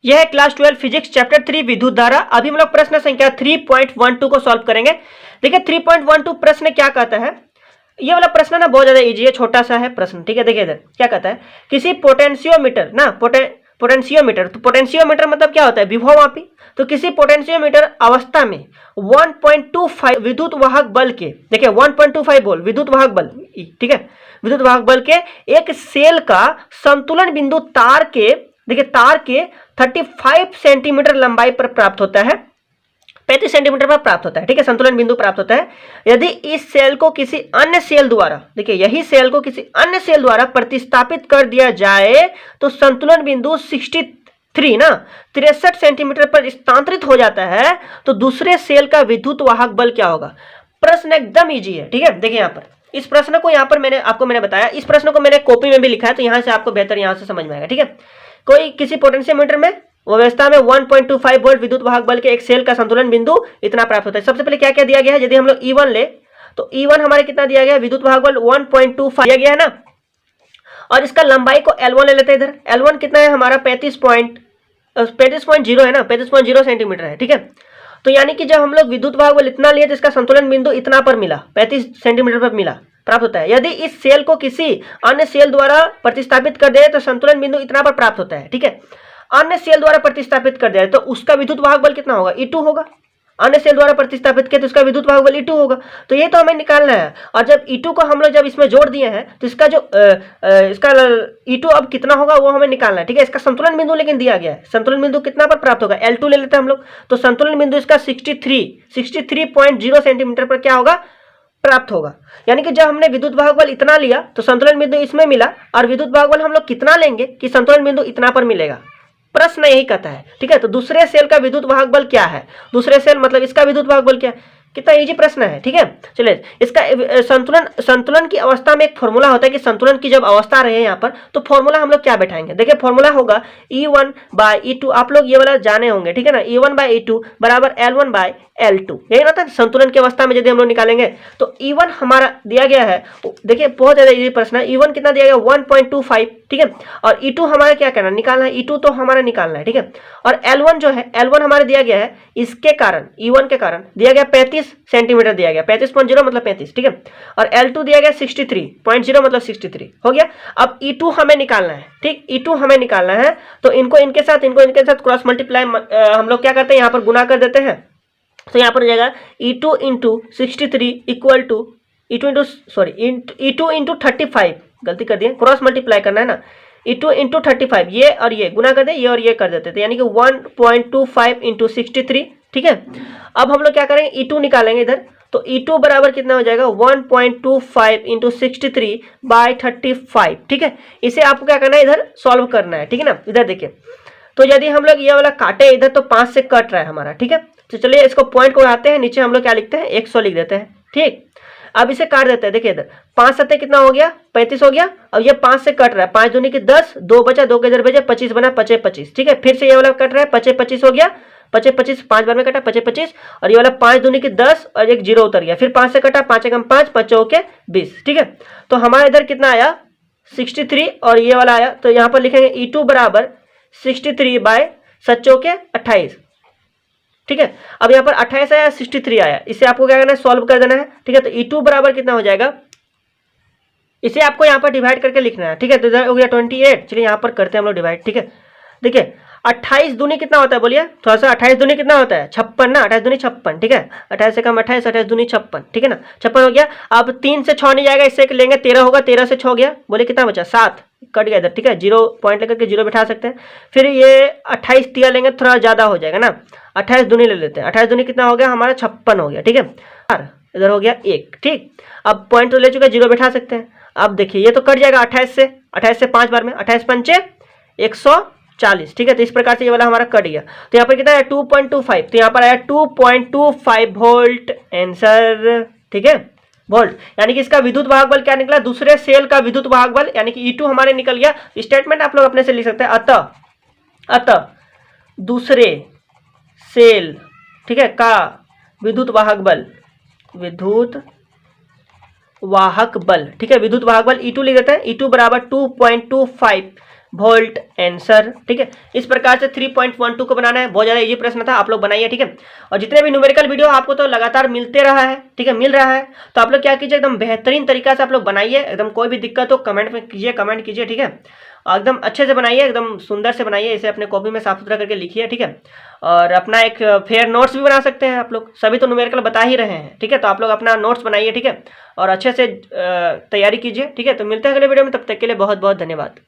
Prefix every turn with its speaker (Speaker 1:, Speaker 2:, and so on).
Speaker 1: यह है class 12 physics chapter 3 विद्युत धारा। अभी हम लोग प्रश्न संख्या 3.12 को सॉल्व करेंगे। देखिए 3.12 प्रश्न क्या कहता है, ये वाला प्रश्न ना बहुत ज्यादा इजी है, छोटा सा है प्रश्न, ठीक है। देखिए इधर क्या कहता है, किसी पोटेंशियोमीटर ना पोटेंशियोमीटर, तो पोटेंशियोमीटर मतलब क्या होता है, विभवमापी। तो किसी पोटेंशियोमीटर अवस्था में 1.25 विद्युत वाहक बल के, देखिए 1.25 वोल्ट विद्युत वाहक बल, ठीक है, विद्युत वाहक बल के एक सेल का संतुलन बिंदु तार के, देखिए तार के 35 सेंटीमीटर लंबाई पर प्राप्त होता है, 35 सेंटीमीटर पर प्राप्त होता है, ठीक है, संतुलन बिंदु प्राप्त होता है। यदि इस सेल को किसी अन्य सेल द्वारा, देखिए यही सेल को किसी अन्य सेल द्वारा प्रतिस्थापित कर दिया जाए तो संतुलन बिंदु 63 सेंटीमीटर पर स्थानांतरित हो जाता है, तो दूसरे सेल का विद्युत वाहक बल क्या होगा। प्रश्न एकदम ईजी है, ठीक है। देखिए यहाँ पर इस प्रश्न को यहाँ पर मैंने बताया, इस प्रश्न को मैंने कॉपी में भी लिखा है, तो यहाँ से आपको बेहतर यहाँ से समझ में आएगा, ठीक है। कोई किसी पोटेंशियोमीटर में व्यवस्था में 1.25 वोल्ट विद्युत वाहक बल के एक सेल का संतुलन बिंदु इतना प्राप्त होता है। सबसे पहले क्या क्या दिया गया है, यदि हम लोग E1 ले तो E1 हमारे कितना दिया गया है, विद्युत वाहक बल 1.25 दिया गया है ना, और इसका लंबाई को L1 ले लेते हैं। इधर L1 कितना है हमारा 35.0 है ना, 35.0 सेंटीमीटर है, ठीक है। तो यानी कि जब हम लोग विद्युत वाहक बल इतना लिए तो इसका संतुलन बिंदु इतना पर मिला, 35 सेंटीमीटर पर मिला, प्राप्त होता है। यदि इस सेल को किसी अन्य सेल द्वारा प्रतिस्थापित कर दे तो संतुलन बिंदु इतना पर प्राप्त होता है, ठीक है। अन्य सेल द्वारा प्रतिस्थापित कर दिया तो उसका विद्युत वाहक बल कितना होगा, E2 होगा। अन्य सेल द्वारा प्रतिस्थापित किया तो उसका विद्युत वाहक बल E2 होगा। तो ये तो हमें निकालना है, और जब E2 को हम लोग जब इसमें जोड़ दिए हैं तो इसका जो इसका E2 अब कितना होगा वो हमें निकालना है, ठीक है। इसका संतुलन बिंदु लेकिन दिया गया है, संतुलन बिंदु कितना पर प्राप्त होगा, L2 ले लेते हैं हम लोग, तो संतुलन बिंदु इसका 63.0 सेंटीमीटर पर क्या होगा, प्राप्त होगा। यानी कि जब हमने विद्युत वाहक बल इतना लिया तो संतुलन बिंदु इसमें मिला, और विद्युत वाहक बल हम लोग कितना लेंगे कि संतुलन बिंदु इतना पर मिलेगा। प्रश्न यही कहता है, ठीक है। तो दूसरे सेल का विद्युत वाहक बल क्या है, दूसरे सेल मतलब इसका विद्युत वाहक बल क्या है, कितना इजी प्रश्न है, ठीक है। चलिए इसका संतुलन की अवस्था में एक फॉर्मूला होता है कि संतुलन की जब अवस्था रहे यहाँ पर तो फॉर्मूला हम लोग क्या बैठाएंगे। देखिए फॉर्मूला होगा E1 बाय E2, आप लोग ये वाला जाने होंगे, ठीक है ना। E1 बाय E2 बराबर L1 बाय L2, यही ना था। संतुलन की अवस्था में यदि हम लोग निकालेंगे तो E1 हमारा दिया गया है, देखिए बहुत ज्यादा इजी प्रश्न है। E1 कितना दिया गया 1.25, ठीक है, और E2 हमारा क्या करना, निकालना है, E2 तो हमारा निकालना है, ठीक है। और L1 जो है, L1 हमारे दिया गया है, इसके कारण E1 के कारण दिया गया 35 सेंटीमीटर दिया गया, 35.0 मतलब 35, ठीक है। और L2 दिया गया 63.0 मतलब 63 हो गया। अब E2 हमें निकालना है, ठीक, E2 हमें निकालना है, तो इनको इनके साथ क्रॉस मल्टीप्लाई हम लोग क्या करते हैं, यहाँ पर गुना कर देते हैं। तो यहाँ पर हो जाएगा E2 into 63 equal to E2 into 35, गलती कर दिए, क्रॉस मल्टीप्लाई करना है ना, E2 इंटू 35, ये और ये गुना कर दे, ये और ये कर देते थे, यानी कि 1.25 इंटू 63, ठीक है। अब हम लोग क्या करेंगे, E2 निकालेंगे इधर, तो E2 बराबर कितना हो जाएगा 1.25 इंटू 63 बाय 35, ठीक है। इसे आपको क्या करना है, इधर सॉल्व करना है, ठीक है ना। इधर देखिए, तो यदि हम लोग ये वाला काटे इधर तो 5 से कट रहा है हमारा, ठीक है। तो चलिए इसको पॉइंट को उड़ाते हैं, नीचे हम लोग क्या लिखते हैं 100 लिख देते हैं, ठीक। अब इसे काट देते हैं, देखिए इधर 5 सत्ते कितना हो गया 35 हो गया। अब ये 5 से कट रहा है, 5 दूनी की 10, 2 बचा, 2 के इधर भेजे 25 बना, 25, ठीक है। फिर से ये वाला कट रहा है, 25 हो गया, 25 5 बार में कटा 25, और ये वाला 5 दूनी की 10 और एक 0 उतर गया, फिर 5 से कटा, 5 एकम 5, 5 चौके 20, ठीक है। तो हमारे इधर कितना आया 63 और ये वाला आया, तो यहाँ पर लिखेंगे E2 बराबर 63 बाय 7 चौके 28, ठीक है। अब यहाँ पर 28 आया 63 आया, इसे आपको क्या करना है, सॉल्व कर देना है, ठीक है। तो E2 बराबर कितना हो जाएगा, इसे आपको यहाँ पर डिवाइड करके लिखना है, ठीक है। तो इधर हो गया 28, चलिए यहाँ पर करते हैं हम लोग डिवाइड, ठीक है। देखिए 28 दूनी कितना होता है, बोलिए थोड़ा सा, 28 दूनी कितना होता है 56 ना, 28 दूनी 56, ठीक है। 28 से कम 28, 28 दूनी 56, ठीक है ना, 56 हो गया। अब 3 से 6 नहीं जाएगा, इससे लेंगे 13 होगा, 13 से 6 गया, बोले कितना बचा 7, कट गया इधर, ठीक है। 0 पॉइंट लेकर के 0 बिठा सकते हैं। फिर ये 28 दिया लेंगे, थोड़ा ज़्यादा हो जाएगा ना, 28 दूनी ले लेते हैं, 28 दूनी कितना हो गया हमारा 56 हो गया, ठीक है। इधर हो गया 1, ठीक। अब पॉइंट तो ले चुके, 0 बिठा सकते हैं। अब देखिए ये तो कट जाएगा 28 से 5 बार में, 28 पंचे 140, ठीक है। तो इस प्रकार से ये वाला हमारा कट गया। तो यहाँ पर कितना है 2.25, तो यहाँ पर आया 2.25 वोल्ट आंसर, ठीक है, वोल्ट। यानी कि इसका विद्युत वाहक बल क्या निकला, दूसरे सेल का विद्युत वाहक बल, यानी कि E2 हमारे निकल गया। स्टेटमेंट आप लोग अपने से लिख सकते हैं, अतः दूसरे सेल, ठीक है, का विद्युत वाहक बल, ठीक है, विद्युत वाहक बल E2 लिख देते हैं। E2 बराबर 2.25 वोल्ट आंसर। ठीक है, इस प्रकार से 3.12 को बनाना है। बहुत ज़्यादा इजी प्रश्न था, आप लोग बनाइए। ठीक है, और जितने भी न्यूमेरिकल वीडियो आपको तो लगातार मिलते रहा है, ठीक है, मिल रहा है, तो आप लोग क्या कीजिए, एकदम बेहतरीन तरीका से आप लोग बनाइए। एकदम कोई भी दिक्कत हो कमेंट में कीजिए, कमेंट कीजिए। ठीक है, एकदम अच्छे से बनाइए, एकदम सुंदर से बनाइए, इसे अपने कॉपी में साफ सुथरा करके लिखिए। ठीक है, और अपना एक फेयर नोट्स भी बना सकते हैं आप लोग, सभी तो न्यूमेरिकल बता ही रहे हैं। ठीक है, तो आप लोग अपना नोट्स बनाइए। ठीक है, और अच्छे से तैयारी कीजिए। ठीक है, तो मिलते हैं अगले वीडियो में, तब तक के लिए बहुत बहुत धन्यवाद।